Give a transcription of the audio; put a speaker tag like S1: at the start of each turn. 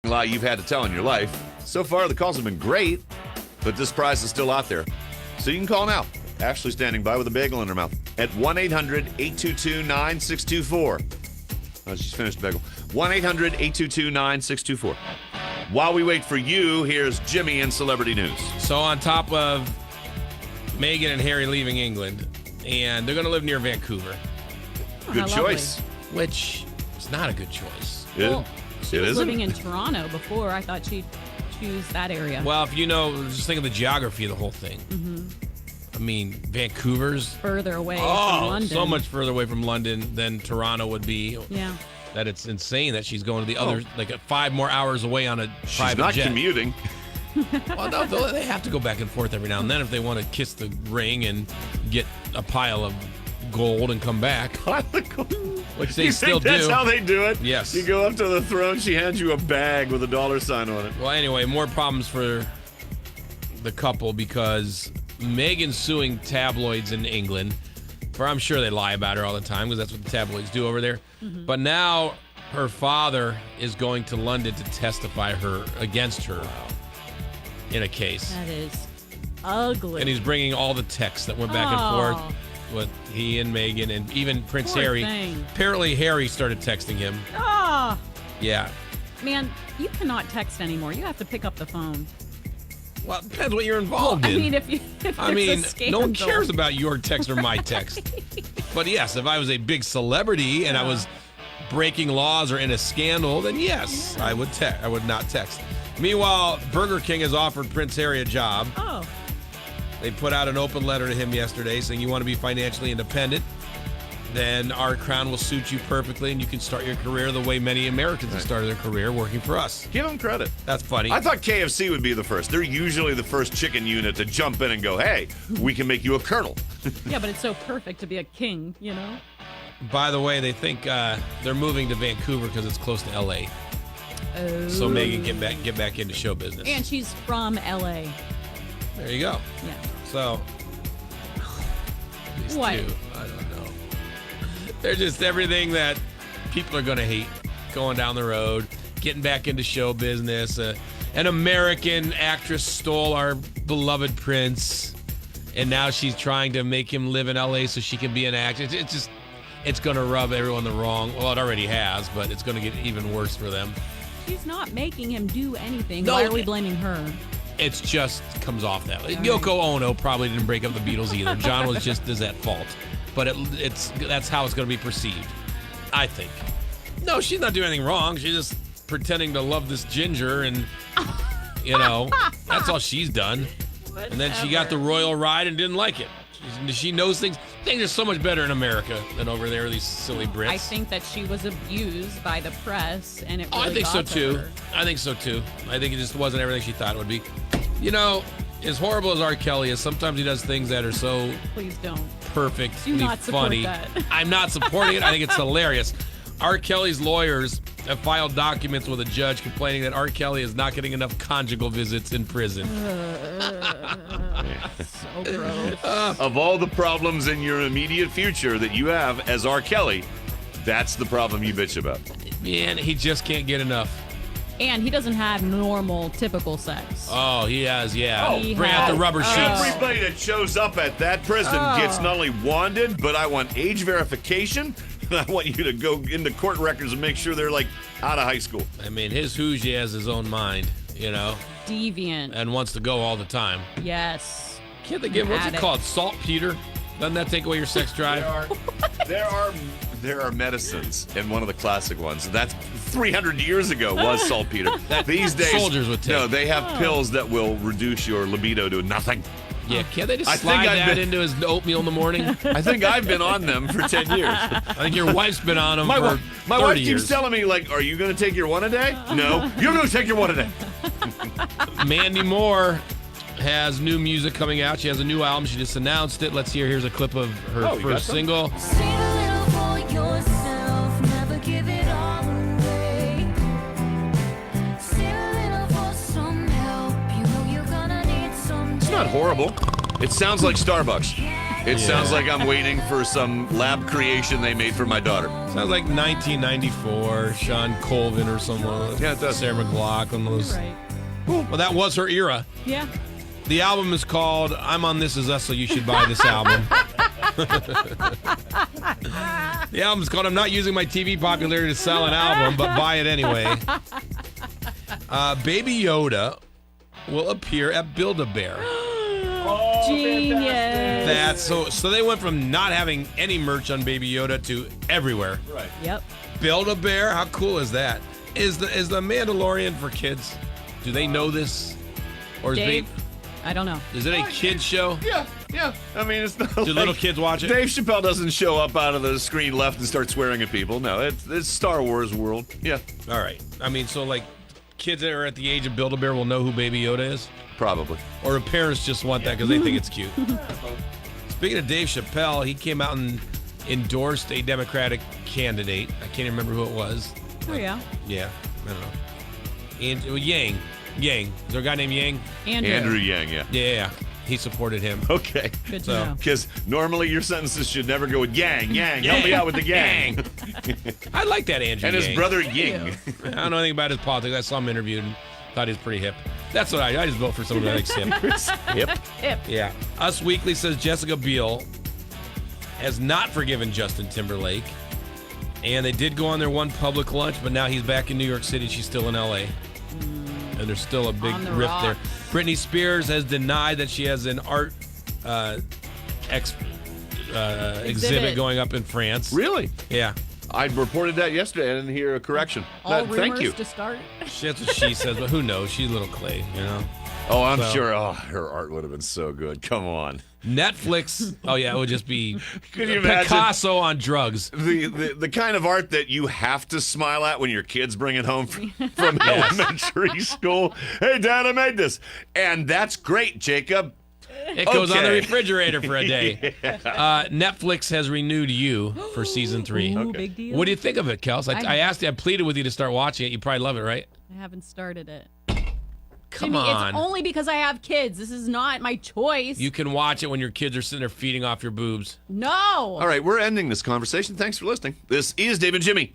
S1: lie you've had to tell in your life. So far, the calls have been great, but this prize is still out there. So you can call now. Ashley's standing by with a bagel in her mouth at 1-800-822-9624. Oh, she's finished the bagel. 1-800-822-9624. While we wait for you, here's Jimmy in Celebrity News.
S2: So on top of Meghan and Harry leaving England, and they're going to live near Vancouver.
S1: Good choice.
S2: Which is not a good choice.
S3: Well, she was
S1: isn't?
S3: living in Toronto before. I thought she'd choose that area.
S2: Well, if you know, just think of the geography of the whole thing.
S3: Mm-hmm.
S2: I mean, Vancouver's
S3: Further away from London.
S2: so much further away from London than Toronto would be.
S3: Yeah.
S2: That it's insane that she's going to the other, like 5 more hours away on a private
S1: She's not
S2: jet.
S1: commuting.
S2: Well, no, they have to go back and forth every now and then if they want to kiss the ring and get a pile of gold and come back. Which they
S1: You
S2: still
S1: think that's
S2: do.
S1: how they do it?
S2: Yes.
S1: You go up to the throne, she hands you a bag with a $sign on it.
S2: Well, anyway, more problems for the couple because Meghan's suing tabloids in England. For I'm sure they lie about her all the time because that's what the tabloids do over there. Mm-hmm. But now her father is going to London to testify against her in a case.
S3: That is ugly.
S2: And he's bringing all the texts that went back and forth with he and Meghan and even Prince
S3: Poor
S2: Harry.
S3: thing.
S2: Apparently Harry started texting him.
S3: Oh,
S2: Yeah.
S3: man, you cannot text anymore. You have to pick up the phone.
S2: Well, it depends what you're involved in.
S3: I mean, if
S2: no one cares about your text or my text. But yes, if I was a big celebrity and I was breaking laws or in a scandal, then yes, I would I would not text. Meanwhile, Burger King has offered Prince Harry a job.
S3: Oh.
S2: They put out an open letter to him yesterday saying you want to be financially independent, then our crown will suit you perfectly and you can start your career the way many Americans have started their career, working for us.
S1: Give them credit.
S2: That's funny.
S1: I thought KFC would be the first. They're usually the first chicken unit to jump in and go, hey, we can make you a colonel.
S3: Yeah, but it's so perfect to be a king, you know?
S2: By the way, they think they're moving to Vancouver because it's close to L.A.
S3: Oh.
S2: So Meghan get back into show business.
S3: And she's from L.A.
S2: There you go.
S3: Yeah.
S2: So these
S3: What?
S2: two, I don't know. They're just everything that people are going to hate going down the road, getting back into show business. An American actress stole our beloved prince, and now she's trying to make him live in L.A. so she can be an actress. It's going to rub everyone the wrong. Well, it already has, but it's going to get even worse for them.
S3: She's not making him do anything.
S2: No,
S3: Why are we blaming her?
S2: It's just comes off that way.
S3: All
S2: Yoko Ono probably didn't break up the Beatles either. John was just is at fault. But that's how it's going to be perceived, I think. No, she's not doing anything wrong. She's just pretending to love this ginger and, that's all she's done.
S3: Whatever.
S2: And then she got the royal ride and didn't like it. She knows things. Things are so much better in America than over there, these silly Brits.
S3: I think that she was abused by the press, and it really
S2: I think so
S3: got to
S2: too.
S3: her.
S2: I think so too. I think it just wasn't everything she thought it would be. As horrible as R. Kelly is, sometimes he does things that are so
S3: Please don't.
S2: perfectly
S3: Do not support
S2: funny.
S3: that.
S2: I'm not supporting it. I think it's hilarious. R. Kelly's lawyers have filed documents with a judge complaining that R. Kelly is not getting enough conjugal visits in prison.
S3: So gross.
S1: Of all the problems in your immediate future that you have as R. Kelly, that's the problem you bitch about.
S2: Man, he just can't get enough.
S3: And he doesn't have normal, typical sex.
S2: Oh, he has, yeah.
S1: Oh,
S2: Bring out the rubber sheets.
S1: Everybody that shows up at that prison gets not only wanded, but I want age verification. I want you to go into court records and make sure they're out of high school.
S2: I mean, his Hoogie has his own mind,
S3: Deviant.
S2: and wants to go all the time.
S3: yes.
S2: Can't they give, what's it
S3: Addict.
S2: called? Saltpeter? Doesn't that take away your sex drive?
S1: There are medicines, and one of the classic ones that's 300 years ago was saltpeter. These days,
S2: soldiers would take.
S1: No, they have pills that will reduce your libido to nothing.
S2: Yeah, can't they just
S1: I
S2: slide
S1: think I've
S2: that
S1: been-
S2: into his oatmeal in the morning?
S1: I think I've been on them for 10 years.
S2: I think your wife's been on them
S1: My
S2: for 30
S1: wife keeps
S2: years.
S1: telling me, are you going to take your one a day? No, you're going to take your one a day.
S2: Mandy Moore has new music coming out. She has a new album. She just announced it. Let's hear. Here's a clip of her
S1: Oh, you got
S2: first
S1: some?
S2: single.
S4: Save a little for yourself, never give it all away. Save a little for some help, you know you're gonna need some.
S1: It's not horrible. It sounds like Starbucks.
S4: Yeah,
S1: It sounds like I'm waiting for some lab creation they made for my daughter.
S2: Sounds like 1994, Sean Colvin or someone.
S1: Yeah, it does.
S2: Sarah McLachlan. Those.
S3: Right.
S2: Well, that was her era.
S3: Yeah.
S2: The album is called I'm on This Is Us, so you should buy this album. The album's called I'm Not Using My TV Popularity to Sell an Album, but buy it anyway. Baby Yoda will appear at Build-A-Bear.
S3: Genius.
S2: That's so they went from not having any merch on Baby Yoda to everywhere.
S1: Right.
S3: Yep.
S2: Build-A-Bear, how cool is that? Is the Mandalorian for kids? Do they know this? Or is
S3: Dave, I don't know.
S2: is it a kids show?
S1: Yeah. I mean, it's not
S2: Do
S1: like
S2: little kids watch it?
S1: Dave Chappelle doesn't show up out of the screen left and start swearing at people. No, it's Star Wars world. Yeah,
S2: All right. I mean, so like kids that are at the age of Build-A-Bear will know who Baby Yoda is?
S1: probably.
S2: Or do parents just want that because they think it's cute? Speaking of Dave Chappelle, he came out and endorsed a Democratic candidate. I can't even remember who it was.
S3: Oh, yeah.
S2: Yeah, I don't know. And Yang. Is there a guy named Yang?
S1: Andrew Yang, yeah.
S2: Yeah. He supported him.
S1: Okay.
S3: Good to
S2: So-
S3: know.
S1: Because normally your sentences should never go with Yang. Help me out with the Yang.
S2: I like that Andrew
S1: And his
S2: Yang.
S1: brother Ying.
S2: I don't know anything about his politics. I saw him interviewed and thought he was pretty hip. That's what I just vote for someone that likes hip.
S1: Yep.
S3: Hip.
S2: Yeah. Us Weekly says Jessica Biel has not forgiven Justin Timberlake. And they did go on their one public lunch, but now he's back in New York City. She's still in L.A. And there's still a big
S3: On the
S2: rift there.
S3: rocks.
S2: Britney Spears has denied that she has an art exhibit going up in France.
S1: Really?
S2: Yeah.
S1: I reported that yesterday. I didn't hear a correction.
S3: All
S1: Thank
S3: rumors
S1: you.
S3: to start.
S2: That's what she says, but who knows? She's a little clay, you know?
S1: Oh, I'm
S2: So-
S1: sure. Oh, her art would have been so good. Come on.
S2: Netflix. Oh, yeah, it would just be
S1: Could you imagine
S2: Picasso on drugs.
S1: the kind of art that you have to smile at when your kids bring it home from elementary school? Hey, Dad, I made this. And that's great, Jacob.
S2: It goes on the
S1: Okay.
S2: refrigerator for a day. Netflix has renewed You for season 3.
S3: Ooh, big deal.
S2: What do you think of it, Kels? I asked you, I pleaded with you to start watching it. You probably love it, right?
S3: I haven't started it.
S2: Come
S3: Jimmy,
S2: on.
S3: It's only because I have kids. This is not my choice.
S2: You can watch it when your kids are sitting there feeding off your boobs.
S3: No.
S1: All right, we're ending this conversation. Thanks for listening. This is Dave and Jimmy.